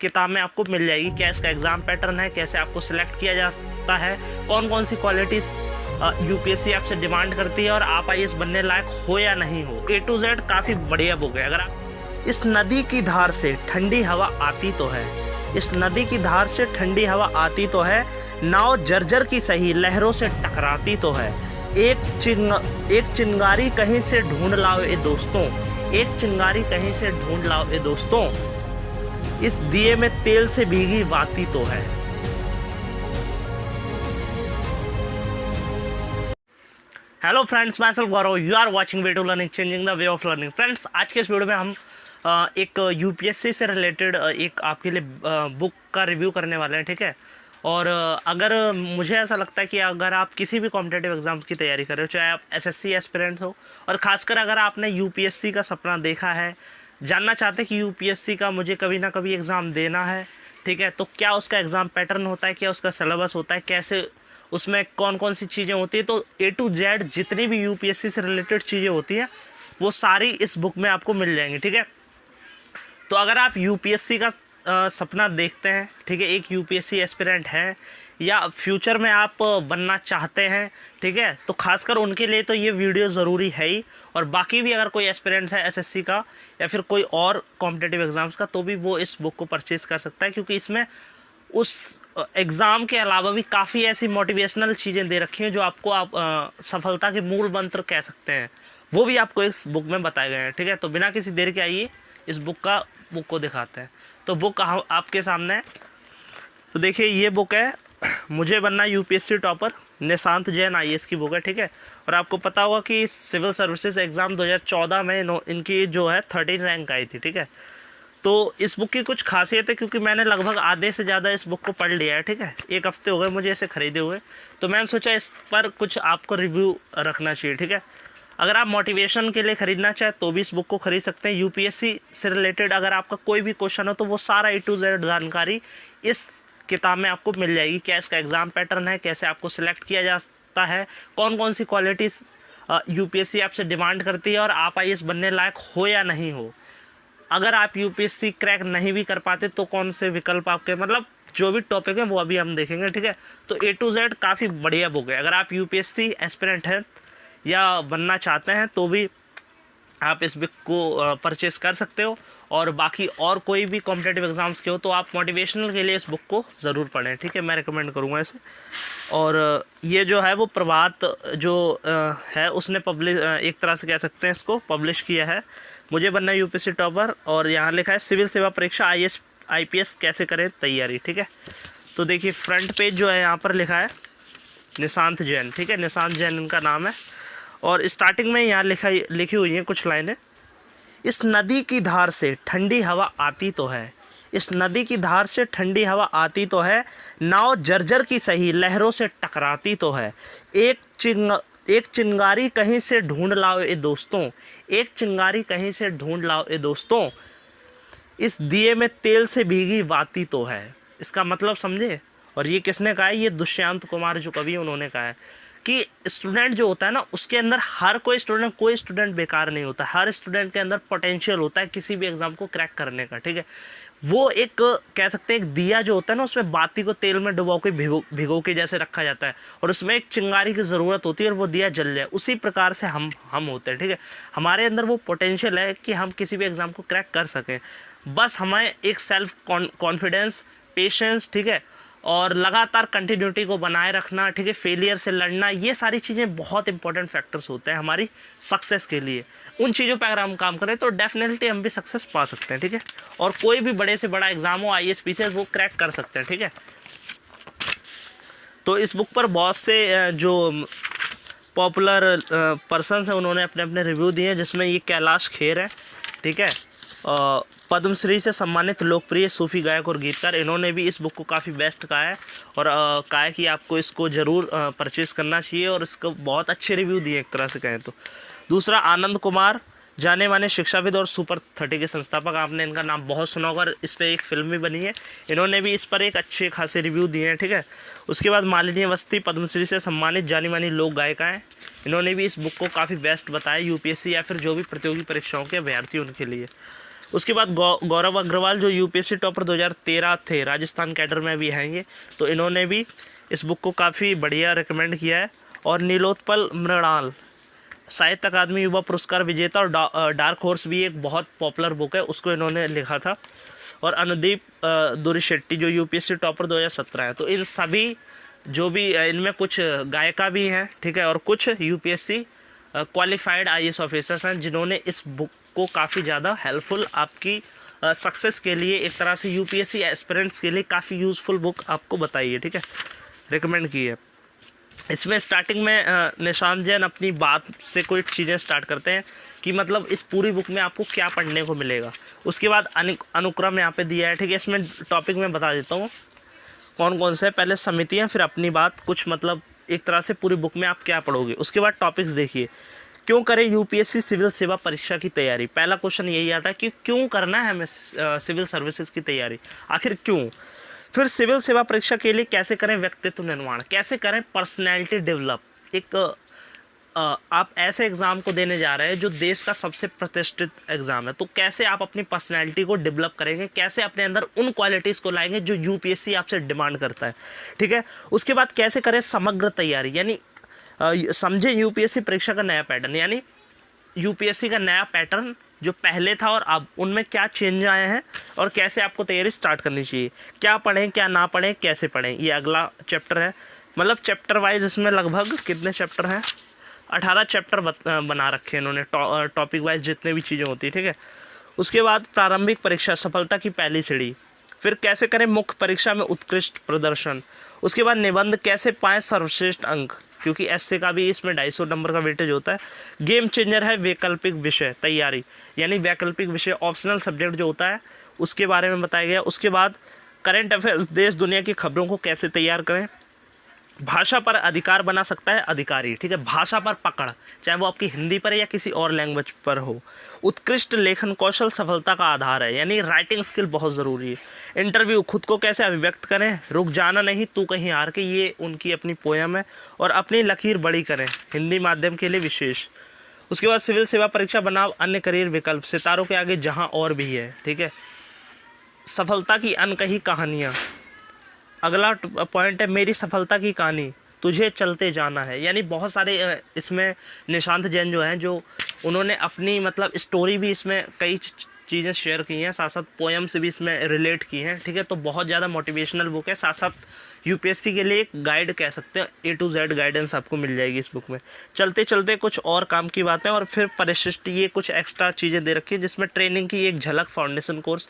किताब में आपको मिल जाएगी। क्या इसका एग्ज़ाम पैटर्न है, कैसे आपको सिलेक्ट किया जाता है, कौन कौन सी क्वालिटीज़ यूपीएससी आपसे डिमांड करती है और आप आईएएस बनने लायक हो या नहीं हो। A to Z काफ़ी बढ़िया बुक है। अगर आप इस नदी की धार से ठंडी हवा आती तो है, इस नदी की धार से ठंडी हवा आती तो है, नाव जर्जर की सही लहरों से टकराती तो है, एक चिंगारी कहीं से ढूंढ लाओ ए दोस्तों, एक चिंगारी कहीं से ढूंढ लाओ ए दोस्तों, इस दिए में तेल से भीगी बाती तो है। हेलो फ्रेंड्स, मैं self Gaurav, you are watching way to learning changing the way of learning. Friends, आज के इस वीडियो में हम एक यूपीएससी से रिलेटेड एक आपके लिए बुक का रिव्यू करने वाले हैं, ठीक है। और अगर मुझे ऐसा लगता है कि अगर आप किसी भी कॉम्पिटिटिव एग्ज़ाम्स की तैयारी कर रहे हो, चाहे आप एसएससी एस्पिरेंट हो, और ख़ासकर अगर आपने यूपीएससी का सपना देखा है, जानना चाहते हैं कि यूपीएससी का मुझे कभी ना कभी एग्ज़ाम देना है, ठीक है, तो क्या उसका एग्ज़ाम पैटर्न होता है, क्या उसका सिलेबस होता है, कैसे उसमें कौन कौन सी चीज़ें होती है, तो A to Z जितनी भी यूपीएससी से रिलेटेड चीज़ें होती हैं वो सारी इस बुक में आपको मिल जाएंगी, ठीक है। तो अगर आप यूपीएससी का सपना देखते हैं, ठीक है, एक यूपीएससी एस्पिरेंट हैं या फ्यूचर में आप बनना चाहते हैं, ठीक है, तो खासकर उनके लिए तो ये वीडियो ज़रूरी है ही। और बाकी भी अगर कोई एस्पिरेंट है एसएससी का या फिर कोई और कॉम्पिटिटिव एग्ज़ाम्स का, तो भी वो इस बुक को परचेज़ कर सकता है, क्योंकि इसमें उस एग्ज़ाम के अलावा भी काफ़ी ऐसी मोटिवेशनल चीज़ें दे रखी हैं जो आपको आप सफलता के मूल मंत्र कह सकते हैं, वो भी आपको इस बुक में बताए गए हैं, ठीक है। तो बिना किसी देर के आइए इस बुक को दिखाते हैं। तो बुक आपके सामने है, तो देखिए ये बुक है मुझे बनना UPSC topper, Nishant Jain IAS की बुक है, ठीक है। और आपको पता होगा कि सिविल सर्विसेज एग्ज़ाम 2014 में इनकी जो है 13 रैंक आई थी, ठीक है। तो इस बुक की कुछ खासियत है, क्योंकि मैंने लगभग आधे से ज़्यादा इस बुक को पढ़ लिया है, ठीक है, 1 हफ्ते हो गए मुझे इसे ख़रीदे हुए, तो मैंने सोचा इस पर कुछ आपको रिव्यू रखना चाहिए, ठीक है। अगर आप मोटिवेशन के लिए ख़रीदना चाहें तो भी इस बुक को ख़रीद सकते हैं। यूपीएससी से रिलेटेड अगर आपका कोई भी क्वेश्चन हो तो वो सारा A to Z जानकारी इस किताब में आपको मिल जाएगी। क्या इसका एग्ज़ाम पैटर्न है, कैसे आपको सिलेक्ट किया जाता है, कौन कौन सी क्वालिटीज़ यूपीएससी आपसे डिमांड करती है और आप आईएएस बनने लायक हो या नहीं हो। अगर आप यूपीएससी क्रैक नहीं भी कर पाते तो कौन से विकल्प आपके, मतलब जो भी टॉपिक है वो अभी हम देखेंगे, ठीक है। तो A to Z काफ़ी बढ़िया बुक है। अगर आप यूपीएससी एस्पिरेंट हैं या बनना चाहते हैं तो भी आप इस बुक को परचेस कर सकते हो। और बाकी और कोई भी कॉम्पिटिटिव एग्ज़ाम्स के हो तो आप मोटिवेशनल के लिए इस बुक को ज़रूर पढ़ें, ठीक है, मैं रिकमेंड करूँगा इसे। और ये जो है वो प्रभात जो है उसने पब्लिश, एक तरह से कह सकते हैं इसको, पब्लिश किया है, मुझे बनना यूपीएससी टॉपर। और यहाँ लिखा है सिविल सेवा परीक्षा आईएएस आईपीएस कैसे करें तैयारी, ठीक है। तो देखिए फ्रंट पेज जो है यहाँ पर लिखा है निशांत जैन, ठीक है, निशांत जैन इनका नाम है। और स्टार्टिंग में यहाँ लिखी हुई हैं कुछ लाइनें, इस नदी की धार से ठंडी हवा आती तो है, इस नदी की धार से ठंडी हवा आती तो है, नाव जर्जर की सही लहरों से टकराती तो है, एक चिंगारी कहीं से ढूंढ लाओ ए दोस्तों, एक चिंगारी कहीं से ढूंढ लाओ ए दोस्तों, इस दिए में तेल से भीगी बाती तो है। इसका मतलब समझे। और ये किसने कहा है, ये दुष्यंत कुमार जो कवि उन्होंने कहा है कि स्टूडेंट जो होता है ना, उसके अंदर हर कोई स्टूडेंट बेकार नहीं होता, हर स्टूडेंट के अंदर पोटेंशियल होता है किसी भी एग्ज़ाम को क्रैक करने का, ठीक है। वो एक कह सकते हैं एक दिया जो होता है ना, उसमें बाती को तेल में डुबो के भिगो के जैसे रखा जाता है और उसमें एक चिंगारी की ज़रूरत होती है और वो दिया जल जाए, उसी प्रकार से हम होते हैं, ठीक है। हमारे अंदर वो पोटेंशियल है कि हम किसी भी एग्ज़ाम को क्रैक कर सकें, बस हमें एक सेल्फ कॉन्फिडेंस, पेशेंस, ठीक है, और लगातार कंटिन्यूटी को बनाए रखना, ठीक है, फेलियर से लड़ना, ये सारी चीज़ें बहुत इंपॉर्टेंट फैक्टर्स होते हैं हमारी सक्सेस के लिए। उन चीज़ों पर अगर हम काम करें तो डेफिनेटली हम भी सक्सेस पा सकते हैं, ठीक है। और कोई भी बड़े से बड़ा एग्ज़ाम हो आईएएस पीसीएस वो क्रैक कर सकते हैं, ठीक है। तो इस बुक पर बहुत से जो पॉपुलर पर्सन्स हैं उन्होंने अपने अपने रिव्यू दिए हैं, जिसमें ये कैलाश खेर है, ठीक है, पद्मश्री से सम्मानित लोकप्रिय सूफी गायक और गीतकार, इन्होंने भी इस बुक को काफ़ी बेस्ट कहा है और कहा है कि आपको इसको ज़रूर परचेज़ करना चाहिए और इसको बहुत अच्छे रिव्यू दिए एक तरह से कहें तो। दूसरा आनंद कुमार, जाने माने शिक्षाविद और सुपर 30 के संस्थापक, आपने इनका नाम बहुत सुना होगा, इस पर एक फ़िल्म भी बनी है, इन्होंने भी इस पर एक अच्छे खासे रिव्यू दिए हैं, ठीक है। उसके बाद मालिनी अवस्थी, पद्मश्री से सम्मानित जानी मानी लोक गायिका हैं, इन्होंने भी इस बुक को काफ़ी बेस्ट बताया यूपीएससी या फिर जो भी प्रतियोगी परीक्षाओं के अभ्यर्थी उनके लिए। उसके बाद गौरव अग्रवाल जो यूपीएससी टॉपर 2013 थे, राजस्थान कैडर में भी हैं ये, तो इन्होंने भी इस बुक को काफ़ी बढ़िया रिकमेंड किया है। और नीलोत्पल मृणाल साहित्य अकादमी युवा पुरस्कार विजेता और डार्क हॉर्स भी एक बहुत पॉपुलर बुक है, उसको इन्होंने लिखा था। और अनुदीप दुरीशेट्टी जो यूपीएससी टॉपर 2017 है। तो इन सभी जो भी इनमें कुछ गायिका भी हैं, ठीक है, और कुछ यूपीएससी क्वालिफाइड आईएएस ऑफिसर्स हैं जिन्होंने इस बुक को काफ़ी ज़्यादा हेल्पफुल आपकी सक्सेस के लिए, एक तरह से यूपीएससी एस्पिरेंट्स के लिए काफ़ी यूज़फुल बुक आपको बताई है, ठीक है, रिकमेंड की है। इसमें स्टार्टिंग में निशांत जैन अपनी बात से कोई चीज़ें स्टार्ट करते हैं कि मतलब इस पूरी बुक में आपको क्या पढ़ने को मिलेगा। उसके बाद अनुक्रम यहाँ पे दिया है, ठीक है। इसमें टॉपिक मैं बता देता हूँ कौन कौन से, पहले समितियाँ, फिर अपनी बात, कुछ मतलब एक तरह से पूरी बुक में आप क्या पढ़ोगे। उसके बाद टॉपिक्स देखिए, क्यों करें यूपीएससी सिविल सेवा परीक्षा की तैयारी। पहला क्वेश्चन यही आता है कि क्यों करना है हमें सिविल सर्विसेज की तैयारी, आखिर क्यों। फिर सिविल सेवा परीक्षा के लिए कैसे करें व्यक्तित्व निर्माण, कैसे करें पर्सनैलिटी डेवलप। एक आप ऐसे एग्ज़ाम को देने जा रहे हैं जो देश का सबसे प्रतिष्ठित एग्ज़ाम है, तो कैसे आप अपनी पर्सनैलिटी को डेवलप करेंगे, कैसे अपने अंदर उन क्वालिटीज़ को लाएंगे जो यूपीएससी आपसे डिमांड करता है, ठीक है। उसके बाद कैसे करें समग्र तैयारी, यानी समझे यूपीएससी परीक्षा का नया पैटर्न, यानी यूपीएससी का नया पैटर्न जो पहले था और अब उनमें क्या चेंज आए हैं और कैसे आपको तैयारी स्टार्ट करनी चाहिए, क्या पढ़ें क्या ना पढ़ें, कैसे पढ़ें, ये अगला चैप्टर है। मतलब चैप्टर वाइज इसमें लगभग कितने चैप्टर हैं, 18 चैप्टर बना रखे हैं इन्होंने, टॉपिक वाइज जितने भी चीज़ें होती है, ठीक है। उसके बाद प्रारंभिक परीक्षा सफलता की पहली सीढ़ी, फिर कैसे करें मुख्य परीक्षा में उत्कृष्ट प्रदर्शन। उसके बाद निबंध कैसे पाएँ सर्वश्रेष्ठ अंक, क्योंकि एसए का भी इसमें 250 नंबर का वेटेज होता है। गेम चेंजर है वैकल्पिक विषय तैयारी, यानी वैकल्पिक विषय ऑप्शनल सब्जेक्ट जो होता है उसके बारे में बताया गया। उसके बाद करंट अफेयर्स देश दुनिया की खबरों को कैसे तैयार करें। भाषा पर अधिकार बना सकता है अधिकारी, ठीक है, भाषा पर पकड़, चाहे वो आपकी हिंदी पर या किसी और लैंग्वेज पर हो। उत्कृष्ट लेखन कौशल सफलता का आधार है, यानी राइटिंग स्किल बहुत ज़रूरी है। इंटरव्यू खुद को कैसे अभिव्यक्त करें, रुक जाना नहीं तू कहीं हार के, ये उनकी अपनी पोयम है। और अपनी लकीर बड़ी करें, हिंदी माध्यम के लिए विशेष। उसके बाद सिविल सेवा परीक्षा बनाओ अन्य करियर विकल्प, सितारों के आगे जहाँ और भी है, ठीक है। सफलता की अनकही कहानियाँ, अगला पॉइंट है मेरी सफलता की कहानी, तुझे चलते जाना है। यानी बहुत सारे इसमें निशांत जैन जो हैं, जो उन्होंने अपनी मतलब स्टोरी भी इसमें कई चीज़ें शेयर की हैं, साथ साथ पोएम से भी इसमें रिलेट की हैं, ठीक है। तो बहुत ज़्यादा मोटिवेशनल बुक है, साथ साथ यूपीएससी के लिए एक गाइड कह सकते हैं, A to Z गाइडेंस आपको मिल जाएगी इस बुक में। चलते चलते कुछ और काम की बातें और फिर परिशिष्ट, ये कुछ एक्स्ट्रा चीज़ें दे रखी है जिसमें ट्रेनिंग की एक झलक, फाउंडेशन कोर्स,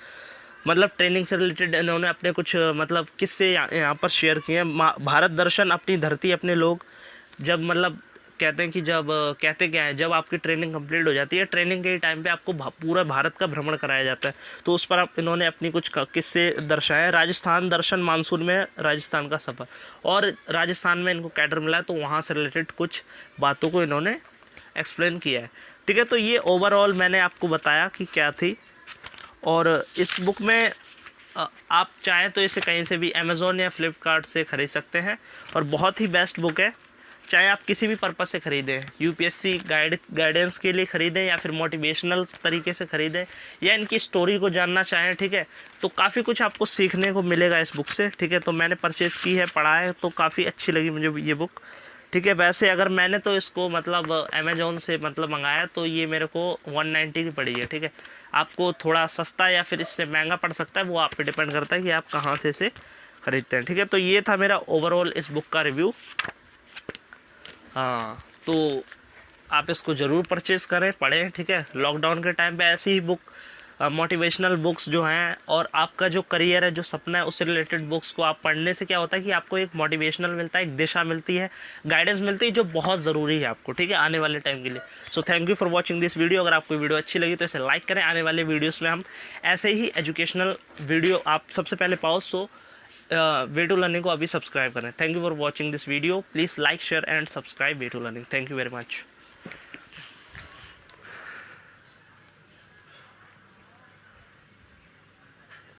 मतलब ट्रेनिंग से रिलेटेड इन्होंने अपने कुछ मतलब किस्से यहाँ पर शेयर किए हैं। भारत दर्शन, अपनी धरती अपने लोग, जब मतलब कहते हैं कि जब कहते क्या है, जब आपकी ट्रेनिंग कंप्लीट हो जाती है, ट्रेनिंग के टाइम पे आपको पूरा भारत का भ्रमण कराया जाता है, तो उस पर इन्होंने अपनी कुछ किस्से दर्शाए। राजस्थान दर्शन, मानसून में राजस्थान का सफ़र, और राजस्थान में इनको कैडर मिला है तो वहाँ से रिलेटेड कुछ बातों को इन्होंने एक्सप्लेन किया है, ठीक है। तो ये ओवरऑल मैंने आपको बताया कि क्या थी। और इस बुक में आप चाहें तो इसे कहीं से भी अमेज़ॉन या फ्लिपकार्ट से ख़रीद सकते हैं, और बहुत ही बेस्ट बुक है, चाहे आप किसी भी पर्पज़ से ख़रीदें, यूपीएससी गाइडेंस के लिए ख़रीदें या फिर मोटिवेशनल तरीके से ख़रीदें या इनकी स्टोरी को जानना चाहें, ठीक है, तो काफ़ी कुछ आपको सीखने को मिलेगा इस बुक से, ठीक है। तो मैंने परचेज़ की है, पढ़ा है, तो काफ़ी अच्छी लगी मुझे ये बुक, ठीक है। वैसे अगर मैंने तो इसको मतलब अमेज़ॉन से मतलब मंगाया तो ये मेरे को 190 की पड़ी है, ठीक है। आपको थोड़ा सस्ता या फिर इससे महंगा पड़ सकता है, वो आप पे डिपेंड करता है कि आप कहाँ से इसे ख़रीदते हैं, ठीक है। तो ये था मेरा ओवरऑल इस बुक का रिव्यू। हाँ, तो आप इसको ज़रूर परचेज़ करें, पढ़ें, ठीक है। लॉकडाउन के टाइम पे ऐसी ही बुक, मोटिवेशनल बुक्स जो हैं, और आपका जो करियर है, जो सपना है, उससे रिलेटेड बुक्स को आप पढ़ने से क्या होता है कि आपको एक मोटिवेशनल मिलता है, एक दिशा मिलती है, गाइडेंस मिलती है, जो बहुत ज़रूरी है आपको, ठीक है, आने वाले टाइम के लिए। So thank you for watching this video. अगर आपको वीडियो अच्छी लगी तो इसे लाइक करें, आने वाले वीडियोज़ में हम ऐसे ही एजुकेशनल वीडियो आप सबसे पहले पाओ। सो वे टू लर्निंग को अभी सब्सक्राइब करें। Thank you for watching this video. Please like, share and subscribe way to learning. Thank you very much.